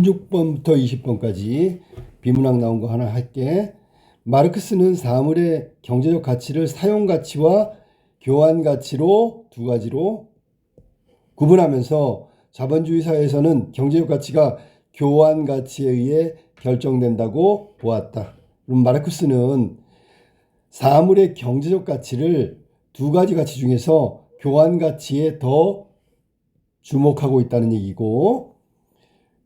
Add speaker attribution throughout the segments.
Speaker 1: 16번부터 20번까지 비문학 나온 거 하나 할게. 마르크스는 사물의 경제적 가치를 사용 가치와 교환 가치로 두 가지로 구분하면서 자본주의 사회에서는 경제적 가치가 교환 가치에 의해 결정된다고 보았다. 그럼 마르크스는 사물의 경제적 가치를 두 가지 가치 중에서 교환 가치에 더 주목하고 있다는 얘기고,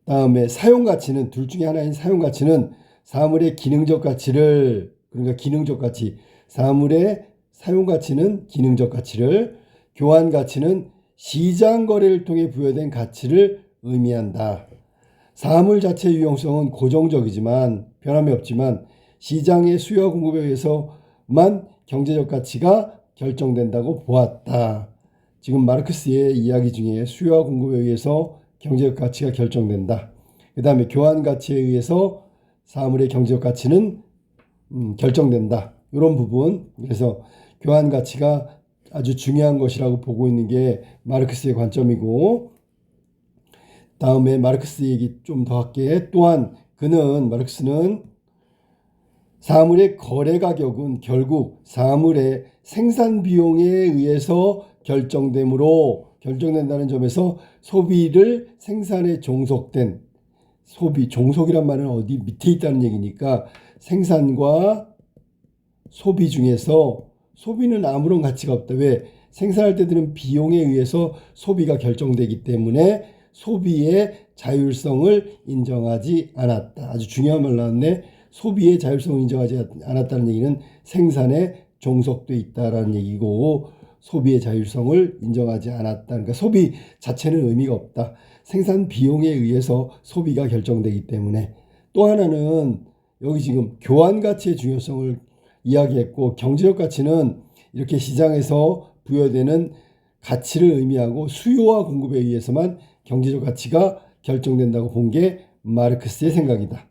Speaker 1: 다음에 사용 가치는 둘 중에 하나인 사용 가치는 사물의 기능적 가치를, 그러니까 기능적 가치, 사물의 사용 가치는 기능적 가치를, 교환 가치는 시장 거래를 통해 부여된 가치를 의미한다. 사물 자체의 유용성은 고정적이지만 변함이 없지만 시장의 수요와 공급에 의해서만 경제적 가치가 결정된다고 보았다. 지금 마르크스의 이야기 중에 수요와 공급에 의해서 경제적 가치가 결정된다. 그 다음에 교환 가치에 의해서 사물의 경제적 가치는 결정된다. 이런 부분. 그래서 교환 가치가 아주 중요한 것이라고 보고 있는 게 마르크스의 관점이고, 다음에 마르크스 얘기 좀 더 할게. 또한 마르크스는 사물의 거래 가격은 결국 사물의 생산 비용에 의해서 결정된다는 점에서 소비를 생산에 종속된 종속이란 말은 어디 밑에 있다는 얘기니까 생산과 소비 중에서 소비는 아무런 가치가 없다. 왜? 생산할 때 드는 비용에 의해서 소비가 결정되기 때문에 소비의 자율성을 인정하지 않았다. 아주 중요한 말 나왔네. 소비의 자율성을 인정하지 않았다는 얘기는 생산에 종속돼 있다라는 얘기고, 소비의 자율성을 인정하지 않았다. 그러니까 소비 자체는 의미가 없다. 생산 비용에 의해서 소비가 결정되기 때문에. 또 하나는 여기 지금 교환 가치의 중요성을 이야기했고, 경제적 가치는 이렇게 시장에서 부여되는 가치를 의미하고 수요와 공급에 의해서만 경제적 가치가 결정된다고 본 게 마르크스의 생각이다.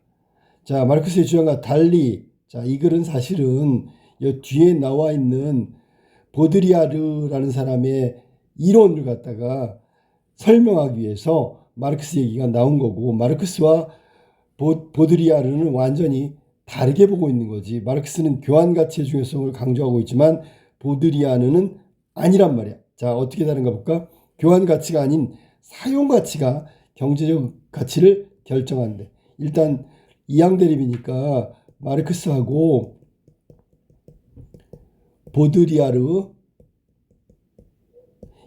Speaker 1: 자, 마르크스의 주장과 달리, 자, 이 글은 사실은 이 뒤에 나와 있는 보드리아르라는 사람의 이론을 갖다가 설명하기 위해서 마르크스 얘기가 나온 거고, 마르크스와 보드리아르는 완전히 다르게 보고 있는 거지. 마르크스는 교환 가치의 중요성을 강조하고 있지만 보드리아르는 아니란 말이야. 자, 어떻게 다른가 볼까? 교환 가치가 아닌 사용 가치가 경제적 가치를 결정한대. 일단 이항대립이니까 마르크스하고 보드리아르,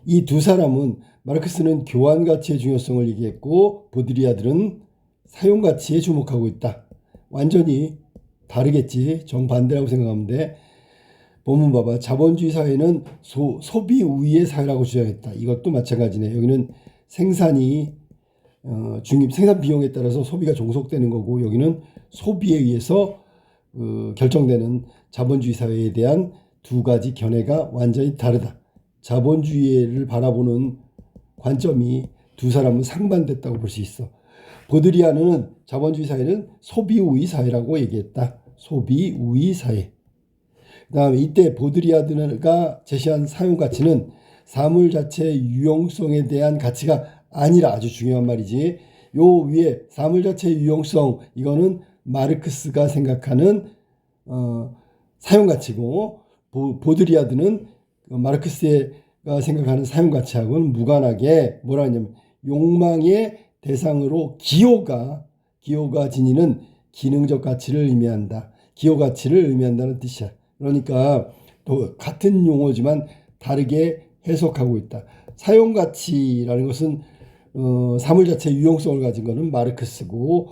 Speaker 1: 이 두 사람은, 마르크스는 교환 가치의 중요성을 얘기했고 보드리아르는 사용 가치에 주목하고 있다. 완전히 다르겠지. 정반대라고 생각하면 돼. 본문 봐봐. 자본주의 사회는 소비 우위의 사회라고 주장했다. 이것도 마찬가지네. 여기는 생산이 생산 비용에 따라서 소비가 종속되는 거고, 여기는 소비에 의해서 결정되는 자본주의 사회에 대한 두 가지 견해가 완전히 다르다. 자본주의를 바라보는 관점이 두 사람은 상반됐다고 볼 수 있어. 보드리아르는 자본주의 사회는 소비 우위 사회라고 얘기했다. 소비 우위 사회. 그 다음에 이때 보드리아르가 제시한 사용 가치는 사물 자체의 유용성에 대한 가치가 아니라, 아주 중요한 말이지. 요 위에 사물 자체의 유용성, 이거는 마르크스가 생각하는 사용 가치고, 보드리아르는 마르크스가 생각하는 사용 가치하고는 무관하게 뭐라 하냐면 욕망의 대상으로 기호가 지니는 기능적 가치를 의미한다. 기호 가치를 의미한다는 뜻이야. 그러니까 또 같은 용어지만 다르게 해석하고 있다. 사용 가치라는 것은 사물 자체의 유용성을 가진 것은 마르크스고,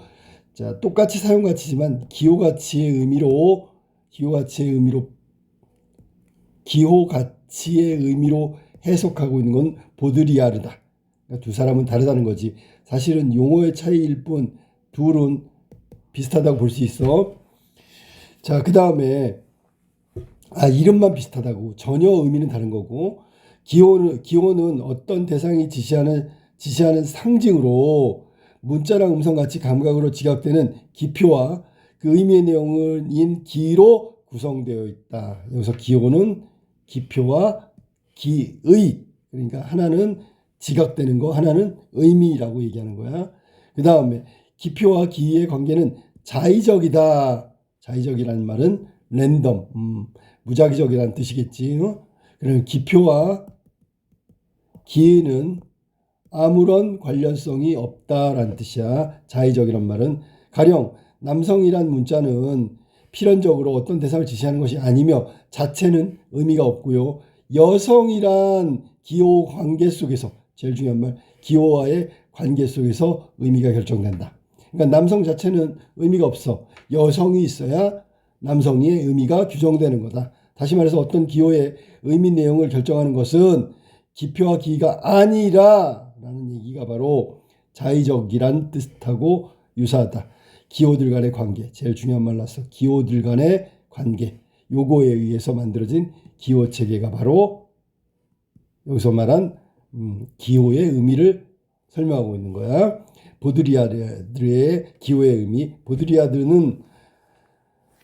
Speaker 1: 자, 똑같이 사용 가치지만 기호 가치의 의미로 해석하고 있는 건 보드리아르다. 그러니까 두 사람은 다르다는 거지. 사실은 용어의 차이일 뿐 둘은 비슷하다고 볼 수 있어. 자, 그 다음에 이름만 비슷하다고, 전혀 의미는 다른 거고, 기호는 어떤 대상이 지시하는 상징으로 문자랑 음성같이 감각으로 지각되는 기표와 그 의미의 내용인 기로 구성되어 있다. 여기서 기호는 기표와 기의, 그러니까 하나는 지각되는 거, 하나는 의미라고 얘기하는 거야. 그 다음에 기표와 기의 관계는 자의적이다. 자의적이라는 말은 랜덤, 무작위적이라는 뜻이겠지. 그러면 기표와 기는 아무런 관련성이 없다라는 뜻이야. 자의적이란 말은 가령 남성이란 문자는 필연적으로 어떤 대상을 지시하는 것이 아니며 자체는 의미가 없고요. 여성이란 기호 관계 속에서 제일 중요한 말 기호와의 관계 속에서 의미가 결정된다. 그러니까 남성 자체는 의미가 없어. 여성이 있어야 남성의 의미가 규정되는 거다. 다시 말해서 어떤 기호의 의미 내용을 결정하는 것은 기표와 기가 아니라 라는 얘기가 바로 자의적이란 뜻하고 유사하다. 기호들 간의 관계, 제일 중요한 말 나왔어. 기호들 간의 관계, 요거에 의해서 만들어진 기호 체계가 바로 여기서 말한 기호의 의미를 설명하고 있는 거야. 보드리아드의 기호의 의미. 보드리아드는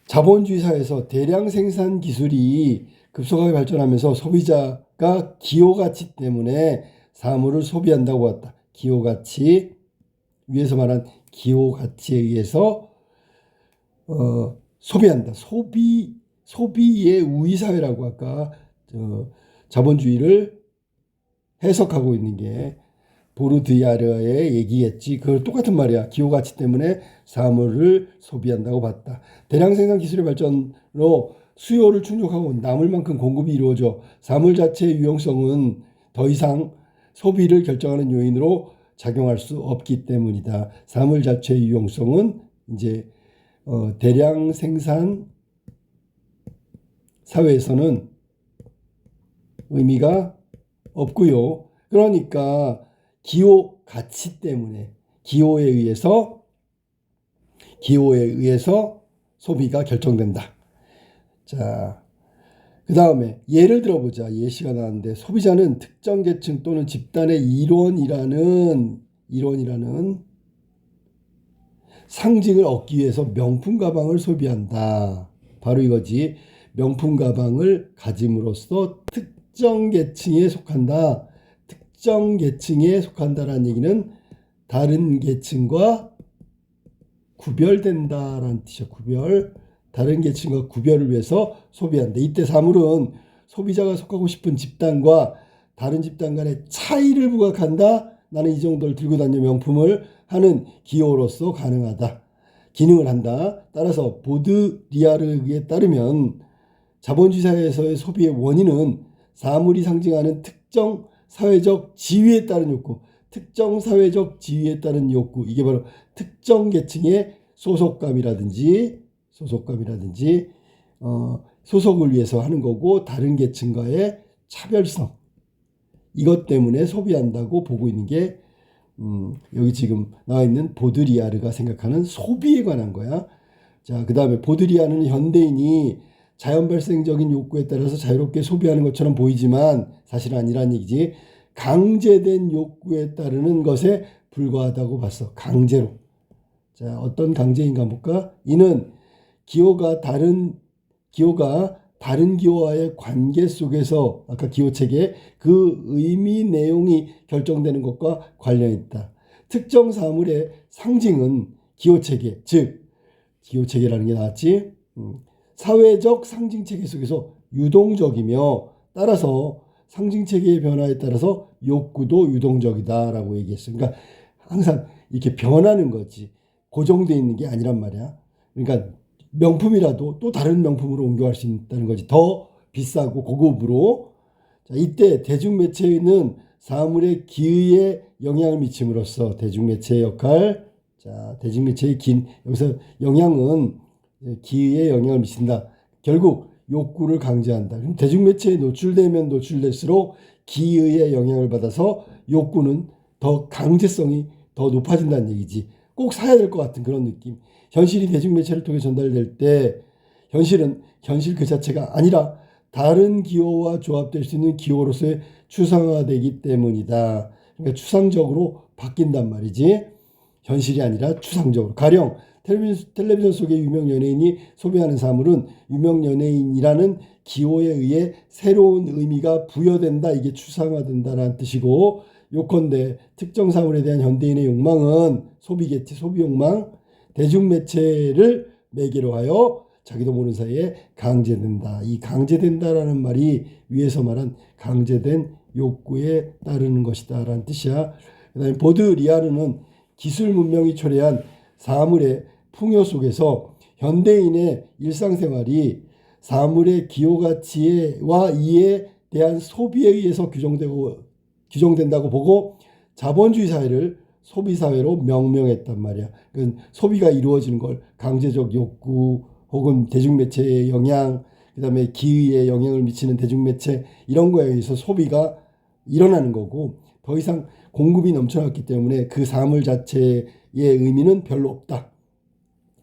Speaker 1: 자본주의 사회에서 대량 생산 기술이 급속하게 발전하면서 소비자가 기호 가치 때문에 사물을 소비한다고 했다. 기호 가치, 위에서 말한 기호 가치에 의해서 소비한다. 소비의 우위 사회라고 아까 자본주의를 해석하고 있는 게 보르디아르의 얘기겠지. 그걸 똑같은 말이야. 기호 가치 때문에 사물을 소비한다고 봤다. 대량 생산 기술의 발전으로 수요를 충족하고 남을 만큼 공급이 이루어져 사물 자체의 유용성은 더 이상 소비를 결정하는 요인으로 작용할 수 없기 때문이다. 사물 자체의 유용성은 이제 대량 생산 사회에서는 의미가 없고요. 그러니까 기호 가치 때문에 기호에 의해서 소비가 결정된다. 자, 그 다음에 예를 들어보자. 예시가 나왔는데 소비자는 특정 계층 또는 집단의 일원이라는 상징을 얻기 위해서 명품 가방을 소비한다. 바로 이거지. 명품 가방을 가짐으로써 특정 계층에 속한다. 특정 계층에 속한다라는 얘기는 다른 계층과 구별된다라는 뜻이야. 다른 계층과 구별을 위해서 소비한다. 이때 사물은 소비자가 속하고 싶은 집단과 다른 집단 간의 차이를 부각한다. 나는 이 정도를 들고 다니는 명품을 하는 기호로서 가능하다. 기능을 한다. 따라서 보드리아르에 따르면 자본주의 사회에서의 소비의 원인은 사물이 상징하는 특정 사회적 지위에 따른 욕구, 특정 사회적 지위에 따른 욕구, 이게 바로 특정 계층의 소속감이라든지 소속을 위해서 하는 거고 다른 계층과의 차별성, 이것 때문에 소비한다고 보고 있는 게 여기 지금 나와 있는 보드리아르가 생각하는 소비에 관한 거야. 자, 그 다음에 보드리아르는 현대인이 자연 발생적인 욕구에 따라서 자유롭게 소비하는 것처럼 보이지만 사실은 아니란 얘기지. 강제된 욕구에 따르는 것에 불과하다고 봤어. 강제로. 자, 어떤 강제인가 볼까? 이는 기호가 다른 기호와의 관계 속에서 아까 기호 체계 그 의미 내용이 결정되는 것과 관련이 있다. 특정 사물의 상징은 기호 체계, 즉 기호 체계라는 게 나왔지. 사회적 상징 체계 속에서 유동적이며 따라서 상징 체계의 변화에 따라서 욕구도 유동적이다라고 얘기했어. 그러니까 항상 이렇게 변하는 거지. 고정되어 있는 게 아니란 말이야. 그러니까 명품이라도 또 다른 명품으로 옮겨갈 수 있다는 거지. 더 비싸고 고급으로. 자, 이때 대중매체는 사물의 기의에 영향을 미침으로써 대중매체의 역할. 자, 대중매체의 여기서 영향은 기의에 영향을 미친다. 결국 욕구를 강제한다. 그럼 대중매체에 노출되면 노출될수록 기의에 영향을 받아서 욕구는 더 강제성이 더 높아진다는 얘기지. 꼭 사야 될 것 같은 그런 느낌. 현실이 대중매체를 통해 전달될 때 현실은 현실 그 자체가 아니라 다른 기호와 조합될 수 있는 기호로서의 추상화되기 때문이다. 그러니까 추상적으로 바뀐단 말이지. 현실이 아니라 추상적으로. 가령 텔레비전 속의 유명 연예인이 소비하는 사물은 유명 연예인이라는 기호에 의해 새로운 의미가 부여된다. 이게 추상화된다라는 뜻이고 요컨대 특정 사물에 대한 현대인의 욕망은 소비겠지. 소비 욕망. 대중매체를 매개로 하여 자기도 모르는 사이에 강제된다. 이 강제된다라는 말이 위에서 말한 강제된 욕구에 따르는 것이다 라는 뜻이야. 그 다음에 보드리아르는 기술 문명이 초래한 사물의 풍요 속에서 현대인의 일상생활이 사물의 기호가치와 이에 대한 소비에 의해서 규정된다고 보고 자본주의 사회를 소비사회로 명명했단 말이야. 그 소비가 이루어지는 걸 강제적 욕구 혹은 대중매체의 영향, 그 다음에 기회에 영향을 미치는 대중매체 이런 거에 의해서 소비가 일어나는 거고 더 이상 공급이 넘쳐났기 때문에 그 사물 자체의 의미는 별로 없다.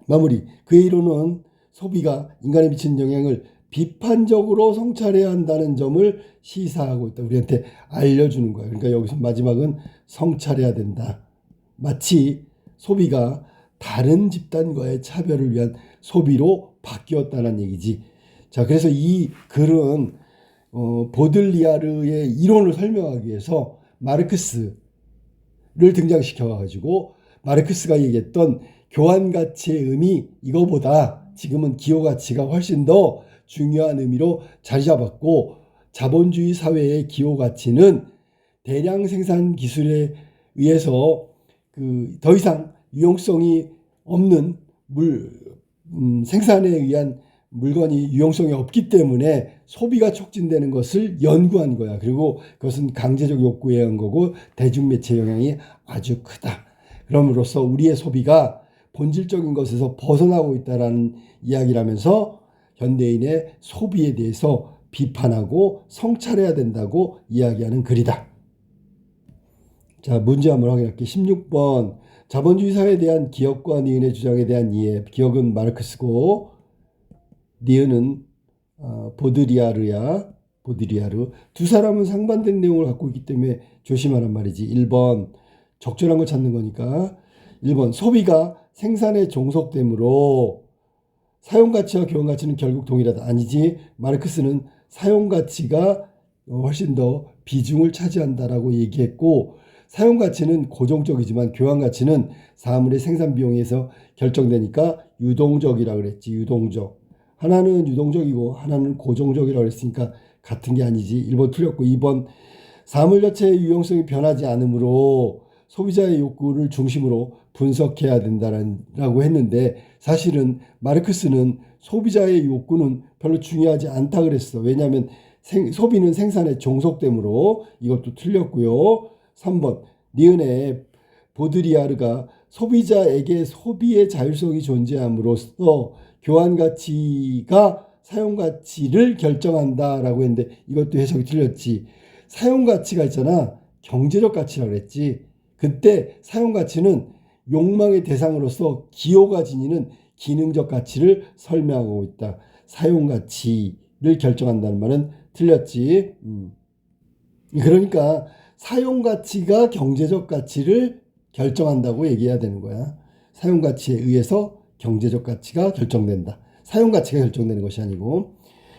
Speaker 1: 마무리. 그의 이론은 소비가 인간에 미치는 영향을 비판적으로 성찰해야 한다는 점을 시사하고 있다. 우리한테 알려주는 거야. 그러니까 여기서 마지막은 성찰해야 된다. 마치 소비가 다른 집단과의 차별을 위한 소비로 바뀌었다는 얘기지. 자, 그래서 이 글은 보들리아르의 이론을 설명하기 위해서 마르크스를 등장시켜 가지고 마르크스가 얘기했던 교환가치의 의미 이거보다 지금은 기호가치가 훨씬 더 중요한 의미로 자리 잡았고 자본주의 사회의 기호가치는 대량 생산 기술에 의해서 더 이상 유용성이 없는 생산에 의한 물건이 유용성이 없기 때문에 소비가 촉진되는 것을 연구한 거야. 그리고 그것은 강제적 욕구에 의한 거고 대중매체 영향이 아주 크다. 그럼으로써 우리의 소비가 본질적인 것에서 벗어나고 있다라는 이야기라면서 현대인의 소비에 대해서 비판하고 성찰해야 된다고 이야기하는 글이다. 자, 문제 한번 확인할게요. 16번. 자본주의 사회에 대한 기억과 니은의 주장에 대한 이해. 기억은 마르크스고 니은은 보드리아르야. 보드리아르. 두 사람은 상반된 내용을 갖고 있기 때문에 조심하란 말이지. 1번. 적절한 걸 찾는 거니까. 1번. 소비가 생산에 종속되므로 사용가치와 교환가치는 결국 동일하다. 아니지. 마르크스는 사용가치가 훨씬 더 비중을 차지한다라고 얘기했고 사용가치는 고정적이지만 교환가치는 사물의 생산비용에서 결정되니까 유동적이라고 그랬지. 유동적. 하나는 유동적이고 하나는 고정적이라고 그랬으니까 같은 게 아니지. 1번 틀렸고 2번 사물 자체의 유용성이 변하지 않으므로 소비자의 욕구를 중심으로 분석해야 된다라고 했는데 사실은 마르크스는 소비자의 욕구는 별로 중요하지 않다 그랬어. 왜냐하면 소비는 생산에 종속되므로 이것도 틀렸고요. 3번 니은의 보드리아르가 소비자에게 소비의 자율성이 존재함으로써 교환가치가 사용가치를 결정한다라고 했는데 이것도 해석이 틀렸지. 사용가치가 있잖아. 경제적 가치라고 그랬지. 그때 사용가치는 욕망의 대상으로서 기호가 지니는 기능적 가치를 설명하고 있다. 사용가치를 결정한다는 말은 틀렸지. 그러니까 사용가치가 경제적 가치를 결정한다고 얘기해야 되는 거야. 사용가치에 의해서 경제적 가치가 결정된다. 사용가치가 결정되는 것이 아니고.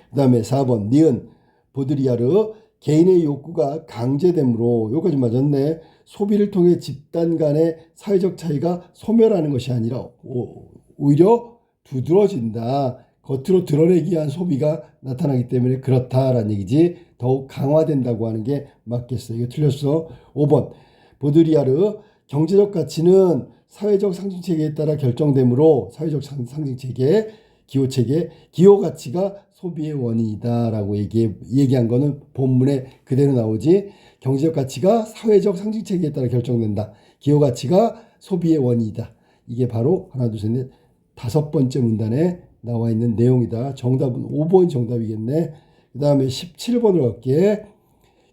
Speaker 1: 그 다음에 4번 니은 보드리아르 개인의 욕구가 강제되므로 여기까지 맞았네. 소비를 통해 집단 간의 사회적 차이가 소멸하는 것이 아니라 오히려 두드러진다. 겉으로 드러내기 위한 소비가 나타나기 때문에 그렇다라는 얘기지. 더욱 강화된다고 하는 게 맞겠어. 이거 틀렸어. 5번 보드리아르 경제적 가치는 사회적 상징체계에 따라 결정되므로 사회적 상징체계, 기호체계, 기호가치가 소비의 원인이다라고 얘기한 거는 본문에 그대로 나오지. 경제적 가치가 사회적 상징체계에 따라 결정된다. 기호가치가 소비의 원인이다. 이게 바로 하나 둘 셋 넷 다섯 번째 문단에 나와 있는 내용이다. 정답은 5번이 정답이겠네. 그 다음에 17번으로 갈게.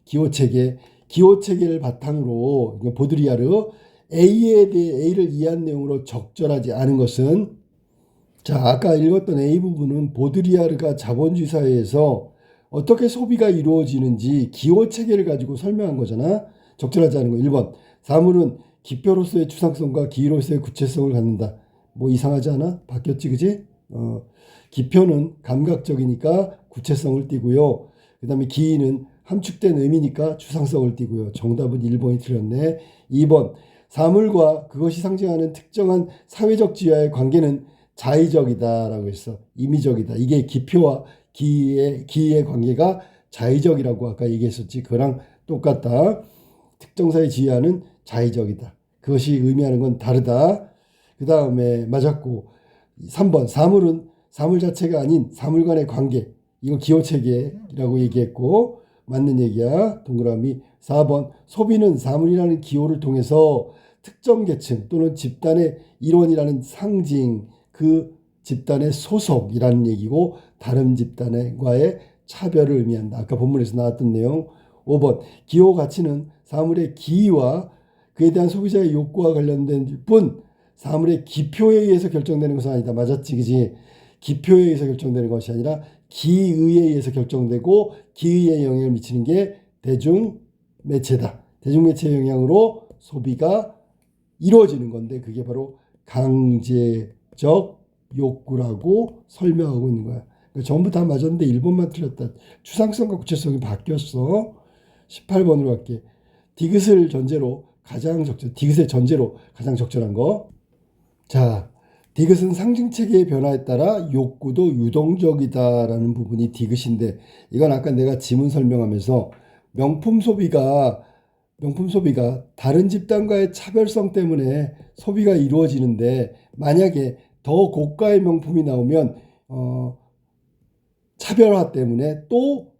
Speaker 1: 기호체계. 기호체계를 바탕으로 보드리아르 A에 대해 A를 이해한 내용으로 적절하지 않은 것은 자 아까 읽었던 A 부분은 보드리아르가 자본주의 사회에서 어떻게 소비가 이루어지는지 기호체계를 가지고 설명한 거잖아. 적절하지 않은 거 1번 사물은 기표로서의 추상성과 기로서의 구체성을 갖는다. 뭐 이상하지 않아? 바뀌었지 그지? 기표는 감각적이니까 구체성을 띠고요. 그 다음에 기는 함축된 의미니까 추상성을 띠고요. 정답은 1번이 틀렸네. 2번 사물과 그것이 상징하는 특정한 사회적 지위와의 관계는 자의적이다라고 했어. 임의적이다. 이게 기표와 기의 관계가 자의적이라고 아까 얘기했었지. 그거랑 똑같다. 특정사의 지위와는 자의적이다. 그것이 의미하는 건 다르다. 그 다음에 맞았고 3번 사물은 사물 자체가 아닌 사물 간의 관계. 이거 기호체계라고 얘기했고 맞는 얘기야. 동그라미. 4번 소비는 사물이라는 기호를 통해서 특정 계층 또는 집단의 일원이라는 상징 그 집단의 소속이라는 얘기고 다른 집단과의 차별을 의미한다. 아까 본문에서 나왔던 내용. 5번 기호 가치는 사물의 기와 그에 대한 소비자의 욕구와 관련된 뿐 사물의 기표에 의해서 결정되는 것은 아니다. 맞았지, 그지? 기표에 의해서 결정되는 것이 아니라 기의에 의해서 결정되고 기의에 영향을 미치는 게 대중매체다. 대중매체의 영향으로 소비가 이루어지는 건데 그게 바로 강제적 욕구라고 설명하고 있는 거야. 그러니까 전부 다 맞았는데 1번만 틀렸다. 추상성과 구체성이 바뀌었어. 18번으로 갈게. 디귿을 전제로 디귿의 전제로 가장 적절한 거. 자, 디귿은 상징체계의 변화에 따라 욕구도 유동적이다라는 부분이 디귿인데 이건 아까 내가 지문 설명하면서 명품 소비가 다른 집단과의 차별성 때문에 소비가 이루어지는데 만약에 더 고가의 명품이 나오면 차별화 때문에 또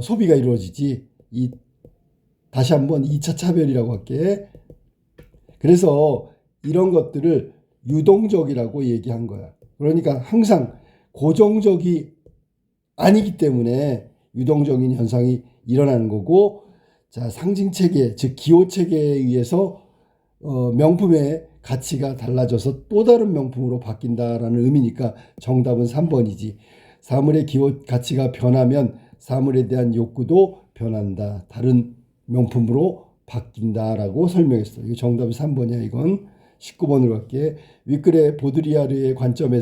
Speaker 1: 소비가 이루어지지. 다시 한번 2차 차별이라고 할게. 그래서 이런 것들을 유동적이라고 얘기한 거야. 그러니까 항상 고정적이 아니기 때문에 유동적인 현상이 일어나는 거고, 자, 상징체계, 즉 기호체계에 의해서 명품의 가치가 달라져서 또 다른 명품으로 바뀐다라는 의미니까 정답은 3번이지. 사물의 기호 가치가 변하면 사물에 대한 욕구도 변한다. 다른 명품으로 바뀐다라고 설명했어. 이거 정답이 3번이야. 이건 19번으로 갈게. 윗글의 보드리아르의 관점을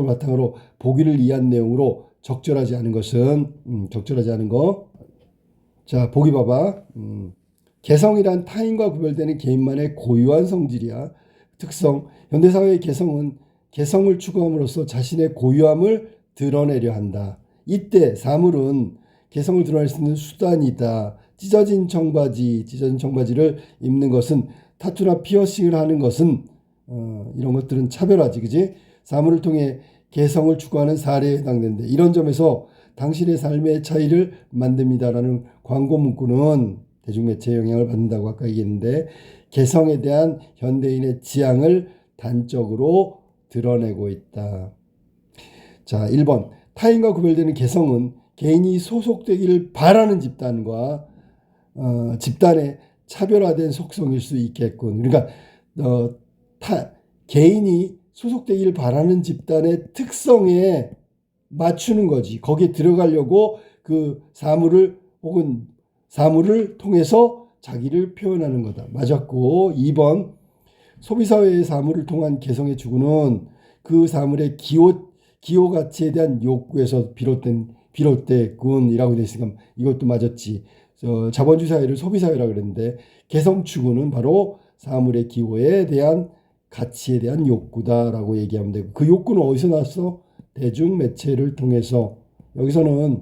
Speaker 1: 바탕으로 보기를 이해한 내용으로 적절하지 않은 것은 적절하지 않은 거. 자, 보기 봐봐. 개성이란 타인과 구별되는 개인만의 고유한 성질이야. 특성. 현대사회의 개성은 개성을 추구함으로써 자신의 고유함을 드러내려 한다. 이때 사물은 개성을 드러낼 수 있는 수단이다. 찢어진 청바지를 입는 것은 타투나 피어싱을 하는 것은 이런 것들은 차별화지, 그지? 사물을 통해 개성을 추구하는 사례에 해당된다. 이런 점에서 당신의 삶의 차이를 만듭니다라는 광고 문구는 대중매체의 영향을 받는다고 아까 얘기했는데 개성에 대한 현대인의 지향을 단적으로 드러내고 있다. 자, 1번 타인과 구별되는 개성은 개인이 소속되기를 바라는 집단과 집단의 차별화된 속성일 수 있겠군. 그러니까 개인이 소속되기를 바라는 집단의 특성에 맞추는 거지. 거기에 들어가려고 그 사물을 통해서 자기를 표현하는 거다. 맞았고 2번 소비사회의 사물을 통한 개성의 추구는 그 사물의 기호 가치에 대한 욕구에서 비롯됐군이라고 돼 있으니까 이것도 맞았지. 자본주의 사회를 소비사회라고 그랬는데 개성 추구는 바로 사물의 기호에 대한 가치에 대한 욕구다라고 얘기하면 되고 그 욕구는 어디서 나왔어? 대중매체를 통해서. 여기서는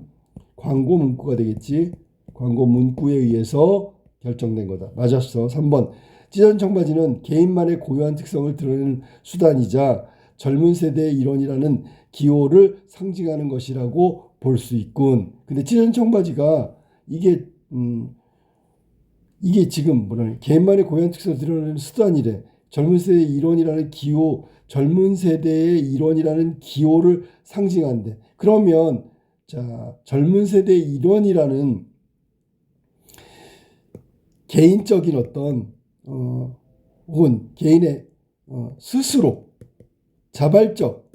Speaker 1: 광고 문구가 되겠지. 광고 문구에 의해서 결정된 거다. 맞았어. 3번 찢어진 청바지는 개인만의 고유한 특성을 드러내는 수단이자 젊은 세대의 일원이라는 기호를 상징하는 것이라고 볼 수 있군. 근데 찢어진 청바지가 이게 지금 개인만의 고유한 특성을 드러내는 수단이래. 젊은 세대의 일원이라는 기호를 상징한대. 그러면 자, 젊은 세대의 일원이라는 개인적인 어떤 혹은 개인의 스스로 자발적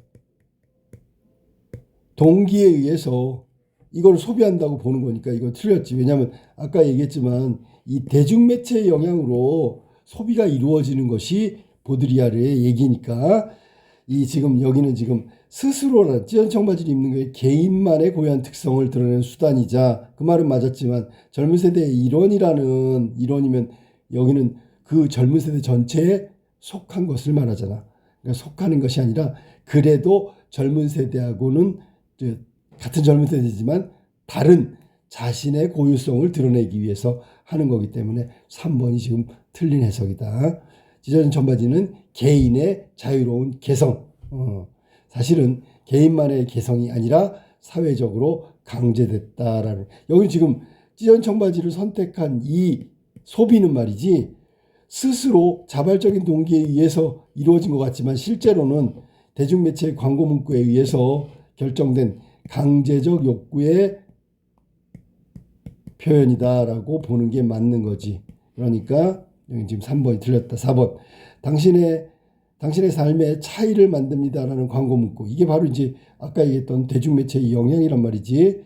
Speaker 1: 동기에 의해서 이걸 소비한다고 보는 거니까 이거 틀렸지. 왜냐하면 아까 얘기했지만 이 대중매체의 영향으로 소비가 이루어지는 것이 보드리아르의 얘기니까 이 지금 여기는 지금 스스로라는 찢어진 청바지를 입는 게 개인만의 고유한 특성을 드러내는 수단이자, 그 말은 맞았지만 젊은 세대의 일원이면 여기는 그 젊은 세대 전체에 속한 것을 말하잖아. 그러니까 속하는 것이 아니라 그래도 젊은 세대하고는 같은 젊은 세대지만 다른 자신의 고유성을 드러내기 위해서 하는 거기 때문에 3번이 지금 틀린 해석이다. 찢어진 청바지는 개인의 자유로운 개성, 사실은 개인만의 개성이 아니라 사회적으로 강제됐다라는. 여기 지금 찢어진 청바지를 선택한 이 소비는 말이지 스스로 자발적인 동기에 의해서 이루어진 것 같지만 실제로는 대중매체의 광고 문구에 의해서 결정된 강제적 욕구의 표현이다라고 보는 게 맞는 거지. 그러니까 여기 지금 3번이 틀렸다. 4번. 당신의 삶의 차이를 만듭니다라는 광고 문구. 이게 바로 이제 아까 얘기했던 대중매체의 영향이란 말이지.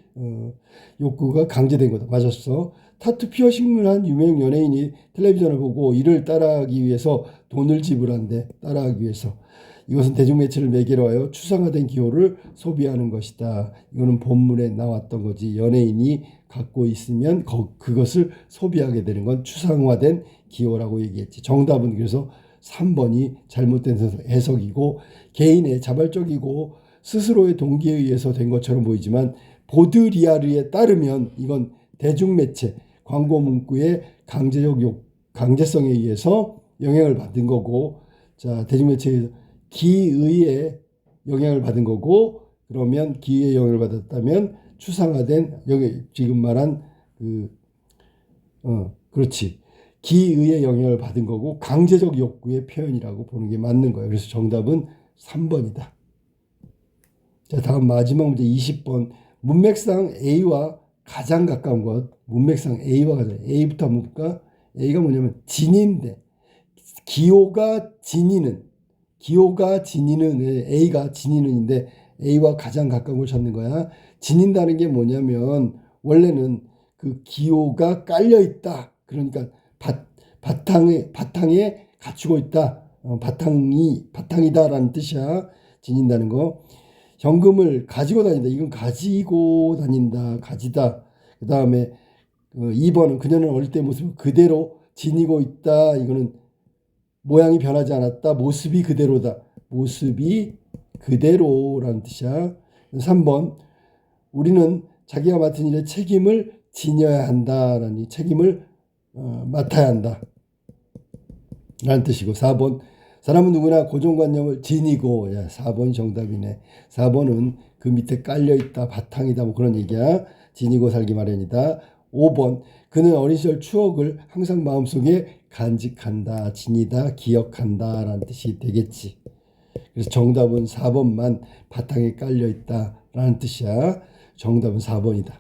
Speaker 1: 욕구가 강제된 거다. 맞았어. 타투 피어싱을 한 유명 연예인이 텔레비전을 보고 이를 따라하기 위해서 돈을 지불한대. 따라하기 위해서. 이것은 대중매체를 매개로 하여 추상화된 기호를 소비하는 것이다. 이거는 본문에 나왔던 거지. 연예인이 갖고 있으면 그것을 소비하게 되는 건 추상화된 기호라고 얘기했지. 정답은 그래서 3번이 잘못된 해석이고, 개인의 자발적이고 스스로의 동기에 의해서 된 것처럼 보이지만 보드리아르에 따르면 이건 대중매체 광고 문구의 강제성에 의해서 영향을 받은 거고, 자, 대중매체에서 기의에 영향을 받은 거고, 그러면 기의에 영향을 받았다면 추상화된, 여기 지금 말한 그렇지, 기의의 영향을 받은 거고 강제적 욕구의 표현이라고 보는 게 맞는 거예요. 그래서 정답은 3번이다. 자, 다음 마지막 문제 20번. 문맥상 A와 가장 가까운 것. 문맥상 A와 가장. A부터 한번 볼까? A가 뭐냐면 진인데, 기호가 진이는 A가 진이는인데 A와 가장 가까운 걸 찾는 거야. 지닌다는 게 뭐냐면 원래는 그 기호가 깔려 있다. 그러니까 바탕에 갖추고 있다. 바탕이다라는 뜻이야. 지닌다는 거. 현금을 가지고 다닌다. 이건 가지고 다닌다. 가지다. 그 다음에 2번은 그녀는 어릴 때 모습을 그대로 지니고 있다. 이거는 모양이 변하지 않았다. 모습이 그대로다. 모습이 그대로라는 뜻이야. 3번. 우리는 자기가 맡은 일에 책임을 지녀야 한다라는, 책임을 맡아야 한다 라는 뜻이고. 4번. 사람은 누구나 고정관념을 지니고. 4번이 정답이네. 4번은 그 밑에 깔려있다, 바탕이다, 뭐 그런 얘기야. 지니고 살기 마련이다. 5번. 그는 어린 시절 추억을 항상 마음속에 간직한다, 지니다, 기억한다 라는 뜻이 되겠지. 그래서 정답은 4번만 바탕에 깔려있다 라는 뜻이야. 정답은 4번이다.